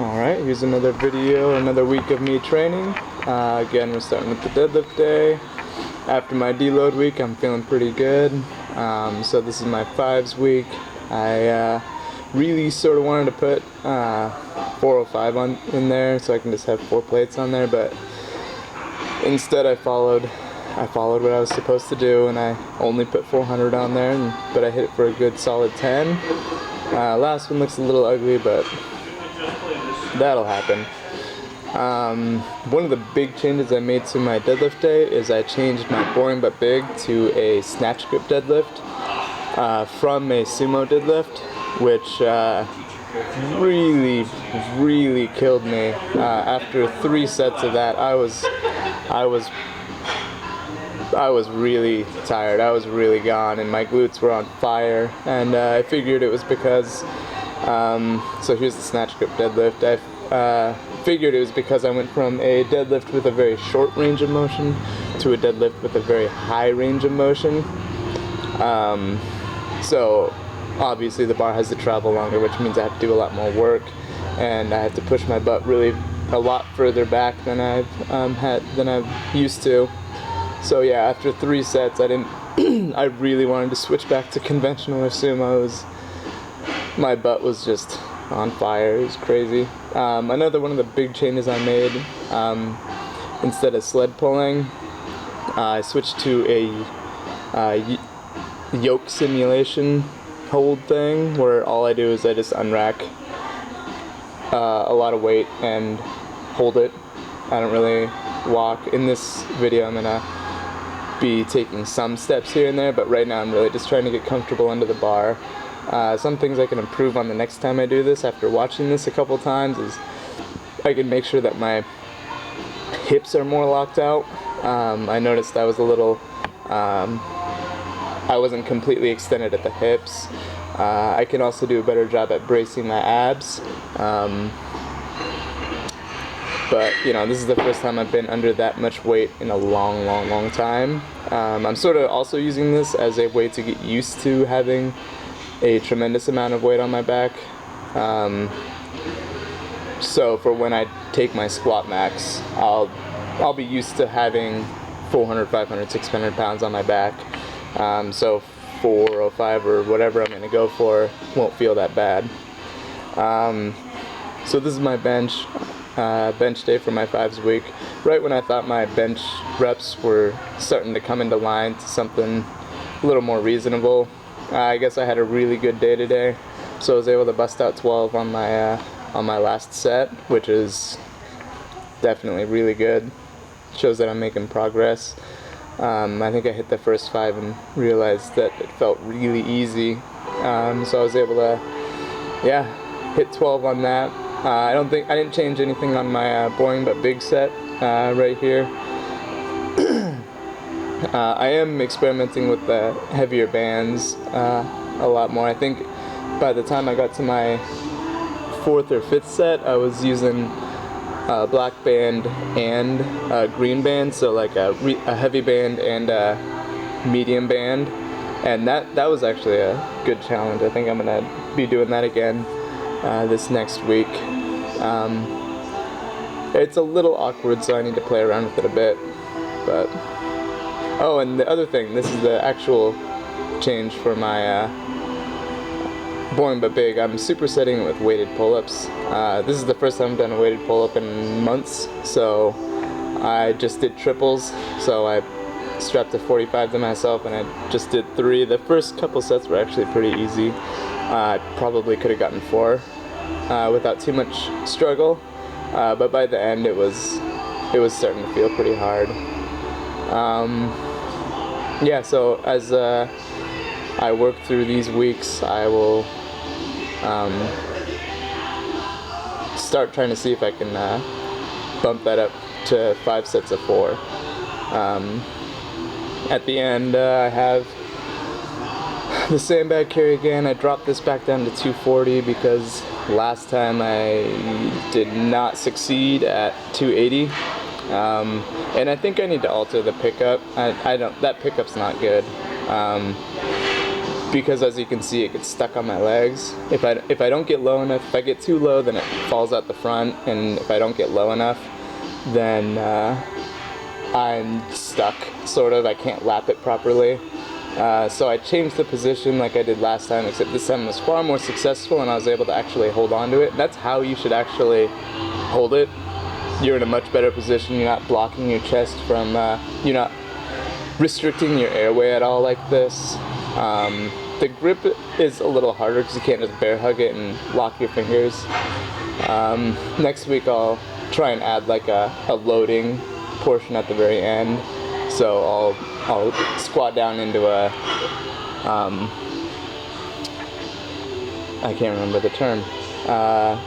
Alright, here's another video, another week of me training. Again, we're starting with the deadlift day. After my deload week, I'm feeling pretty good. So this is my 5s week. I really sort of wanted to put 405 in there so I can just have 4 plates on there, but instead I followed what I was supposed to do, and I only put 400 on there, but I hit it for a good solid 10. Last one looks a little ugly, but that'll happen. One of the big changes I made to my deadlift day is I changed my boring but big to a snatch grip deadlift from a sumo deadlift, which really killed me. After 3 sets of that, I was really tired. I was really gone, and my glutes were on fire. And I figured it was because. So here's the snatch grip deadlift. I figured it was because I went from a deadlift with a very short range of motion to a deadlift with a very high range of motion. So obviously the bar has to travel longer, which means I have to do a lot more work, and I have to push my butt really a lot further back than I've used to. So yeah, after 3 sets, I really wanted to switch back to conventional or sumos. My butt was just on fire. It was crazy. Another one of the big changes I made, instead of sled pulling, I switched to a yoke simulation hold thing, where all I do is I just unrack a lot of weight and hold it. I don't really walk. In this video I'm gonna be taking some steps here and there, but right now I'm really just trying to get comfortable under the bar. Some things I can improve on the next time I do this, after watching this a couple times, is I can make sure that my hips are more locked out. I noticed I was a little, I wasn't completely extended at the hips. I can also do a better job at bracing my abs. But, you know, this is the first time I've been under that much weight in a long time. I'm sort of also using this as a way to get used to having a tremendous amount of weight on my back. So for when I take my squat max, I'll be used to having 400, 500, 600 pounds on my back. So 405 or whatever I'm going to go for won't feel that bad. So this is my bench day for my 5s week. Right when I thought my bench reps were starting to come into line to something a little more reasonable, I guess I had a really good day today, so I was able to bust out 12 on my last set, which is definitely really good. Shows that I'm making progress. I think I hit the first 5 and realized that it felt really easy. So I was able to, hit 12 on that. I didn't change anything on my boring but big set right here. I am experimenting with the heavier bands a lot more. I think by the time I got to my 4th or 5th set, I was using black band and green band, so like a heavy band and a medium band, and that was actually a good challenge. I think I'm gonna be doing that again this next week. It's a little awkward, so I need to play around with it a bit, but oh, and the other thing, this is the actual change for my boring but big. I'm supersetting it with weighted pull-ups. This is the first time I've done a weighted pull-up in months, so I just did triples. So I strapped a 45 to myself, and I just did 3. The first couple sets were actually pretty easy. I probably could have gotten 4 without too much struggle, but by the end it was starting to feel pretty hard. So as I work through these weeks, I will start trying to see if I can bump that up to 5 sets of 4. At the end, I have the sandbag carry again. I dropped this back down to 240 because last time I did not succeed at 280. And I think I need to alter the pickup. That pickup's not good. because as you can see, it gets stuck on my legs. If I don't get low enough, if I get too low, then it falls out the front, and if I don't get low enough, then I'm stuck, sort of. I can't lap it properly. So I changed the position like I did last time, except this time it was far more successful, and I was able to actually hold on to it. That's how you should actually hold it. You're in a much better position. You're not blocking your chest from, you're not restricting your airway at all like this. The grip is a little harder because you can't just bear hug it and lock your fingers. Next week I'll try and add like a loading portion at the very end. So I'll squat down into a, I can't remember the term,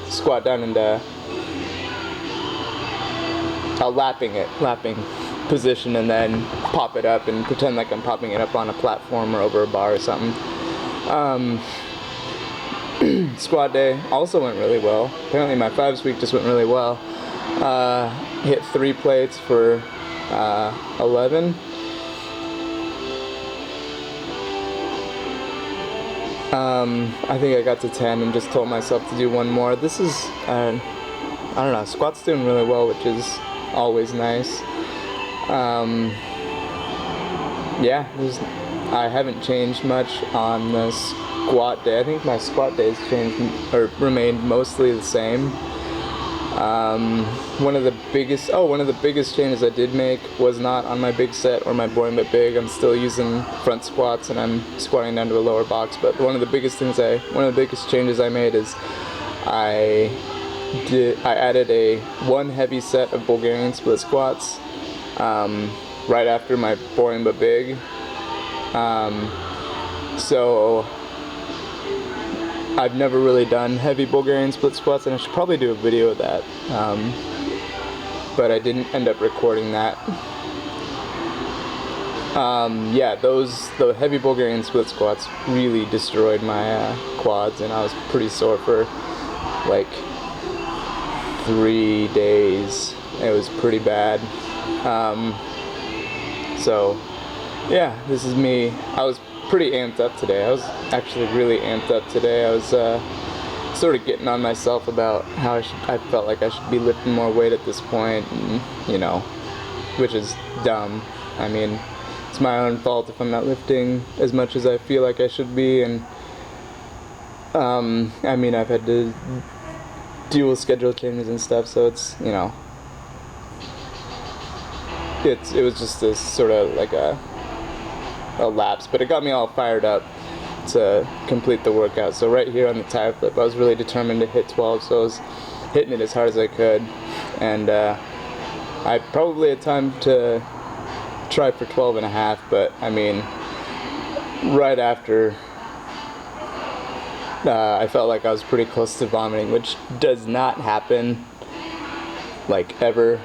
squat down into a lapping position, and then pop it up and pretend like I'm popping it up on a platform or over a bar or something. Squat day also went really well. Apparently my 5s week just went really well. Hit 3 plates for 11. I think I got to 10 and just told myself to do one more. This is, I don't know, squat's doing really well, which is always nice. Yeah, I haven't changed much on the squat day. I think my squat days changed or remained mostly the same. One of the biggest changes I did make was not on my big set or my boring but big. I'm still using front squats and I'm squatting down to a lower box. But one of the biggest changes I made is I added one heavy set of Bulgarian split squats right after my boring but big. So I've never really done heavy Bulgarian split squats, and I should probably do a video of that, but I didn't end up recording that. Yeah, the heavy Bulgarian split squats really destroyed my quads, and I was pretty sore for like 3 days. It was pretty bad. So yeah, this is me. I was pretty amped up today. I was actually really amped up today. I was sort of getting on myself about how I felt like I should be lifting more weight at this point, and, you know, which is dumb. I mean, it's my own fault if I'm not lifting as much as I feel like I should be, and I mean, I've had to deal with schedule changes and stuff, so it's, you know, it was just this sort of like a lapse, but it got me all fired up to complete the workout. So right here on the tire flip, I was really determined to hit 12, so I was hitting it as hard as I could, and I probably had time to try for 12 and a half, but I mean, right after I felt like I was pretty close to vomiting, which does not happen like ever.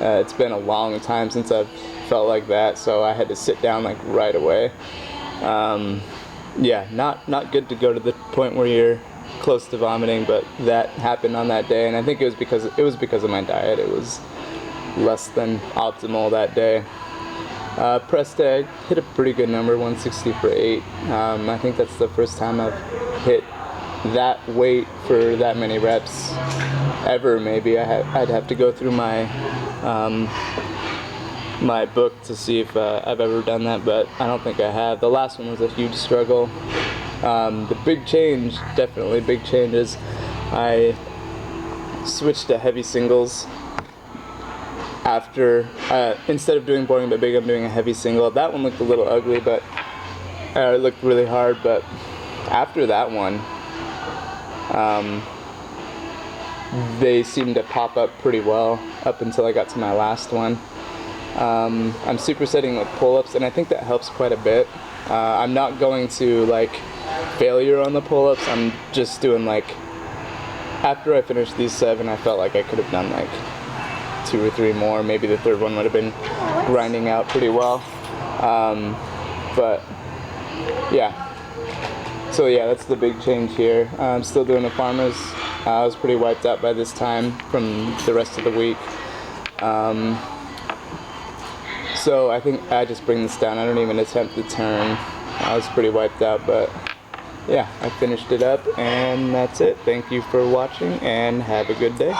It's been a long time since I've felt like that, so I had to sit down like right away. Yeah, not good to go to the point where you're close to vomiting, but that happened on that day, and I think it was because of my diet. It was less than optimal that day. Press tag hit a pretty good number, 160 for 8. I think that's the first time I've hit that weight for that many reps ever. Maybe I'd have to go through my my book to see if I've ever done that, but I don't think I have. The last one was a huge struggle. The big change, definitely big change, is I switched to heavy singles after, instead of doing boring but big, I'm doing a heavy single. That one looked a little ugly, but it looked really hard, but after that one, they seemed to pop up pretty well up until I got to my last one. I'm supersetting with pull-ups, and I think that helps quite a bit. I'm not going to like failure on the pull-ups. I'm just doing like, after I finished these 7, I felt like I could have done like 2 or 3 more. Maybe the third one would have been grinding out pretty well. But yeah. So yeah, that's the big change here. I'm still doing the farmers. I was pretty wiped out by this time from the rest of the week. So I think I just bring this down. I don't even attempt the turn. I was pretty wiped out, but yeah, I finished it up, and that's it. Thank you for watching, and have a good day.